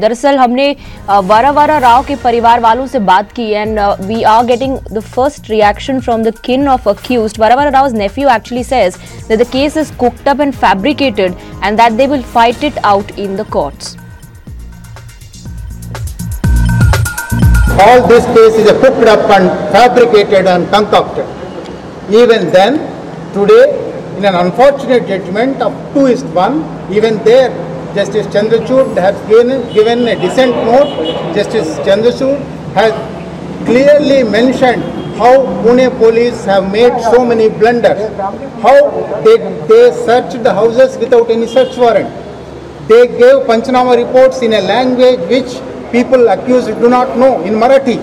दरअसल हमने वारावारा राव के परिवार वालों से बात की and we are getting the first reaction from the kin of accused. Varavara Rao's nephew actually says that the case is cooked up and fabricated and that they will fight it out in the courts. All this case is cooked up and fabricated and concocted. Even then, today, in an unfortunate judgment of 2:1, even there, Justice Chandrachud has given a dissent note. Justice Chandrachud has clearly mentioned how Pune police have made so many blunders, how they searched the houses without any search warrant. They gave Panchanama reports in a language which people accused do not know, in Marathi.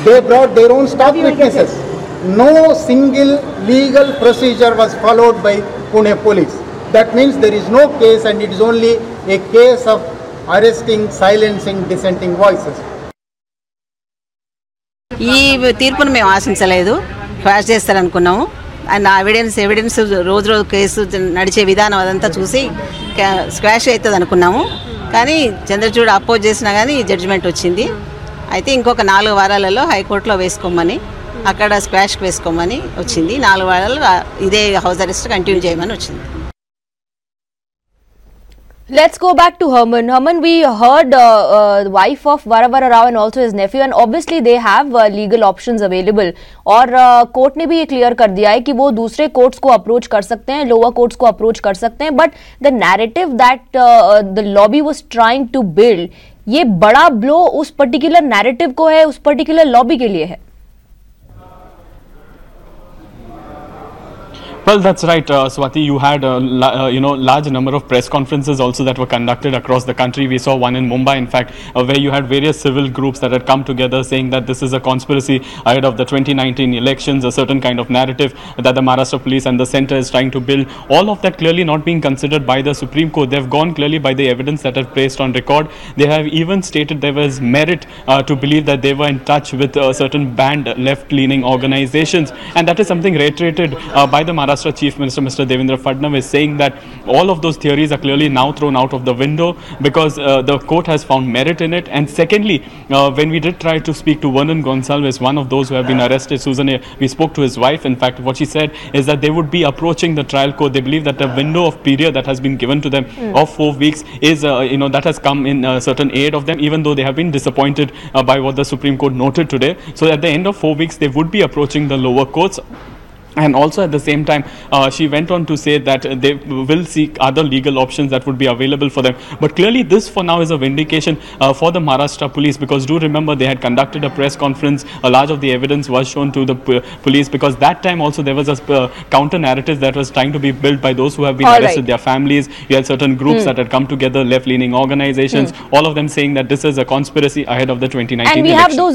They brought their own staff witnesses. No single legal procedure was followed by Pune police. That means there is no case and it is only a case of arresting, silencing dissenting voices. ఈ తీర్పును మేము ఆశించలేదు, quash చేస్తారనుకున్నాము. And evidence రోజు case నడిచే విధానం అదంతా చూసి squash అవుతుంది అనుకున్నాము. కానీ చంద్రచూడ్ అపోజ్ చేసినా కానీ జడ్జిమెంట్ వచ్చింది. అయితే ఇంకొక 4 వారాలలో హైకోర్టులో వేసుకోమని, అక్కడ స్క్వాష్కి వేసుకోమని వచ్చింది. 4 వారాలు ఇదే హౌస్ అరెస్ట్ కంటిన్యూ చేయమని వచ్చింది. Let's go back to Herman. Herman, we heard the wife of Varavara Rao and also his nephew, and obviously they have legal options available. और कोर्ट ने भी ये क्लियर कर दिया है कि वो दूसरे कोर्ट्स को अप्रोच कर सकते हैं, लोअर कोर्ट्स को अप्रोच कर सकते हैं. But the narrative that the lobby was trying to build, ये बड़ा ब्लो उस पर्टिकुलर नैरेटिव को है, उस पर्टिकुलर लॉबी के लिए है. Well, that's right, Swati. You had large number of press conferences also that were conducted across the country. We saw one in Mumbai, in fact, where you had various civil groups that had come together saying that this is a conspiracy ahead of the 2019 elections, a certain kind of narrative that the Maharashtra police and the centre is trying to build. All of that clearly not being considered by the Supreme Court. They've gone clearly by the evidence that are placed on record. They have even stated there was merit to believe that they were in touch with certain banned left-leaning organizations, and that is something reiterated by the Maharashtra Chief Minister, Mr. Devendra Fadnavis, saying that all of those theories are clearly now thrown out of the window because the court has found merit in it. And secondly, when we did try to speak to Vernon Gonsalves, one of those who have been arrested, Susan, we spoke to his wife. In fact, what she said is that they would be approaching the trial court. They believe that the window of period that has been given to them of 4 weeks is, that has come in certain aid of them, even though they have been disappointed by what the Supreme Court noted today. So at the end of 4 weeks, they would be approaching the lower courts. And also at the same time, she went on to say that they will seek other legal options that would be available for them. But clearly this for now is a vindication for the Maharashtra police, because do remember they had conducted a press conference. A large of the evidence was shown to the police, because that time also there was a counter narrative that was trying to be built by those who have been arrested, their families. You had certain groups that had come together, left-leaning organizations, all of them saying that this is a conspiracy ahead of the 2019 election.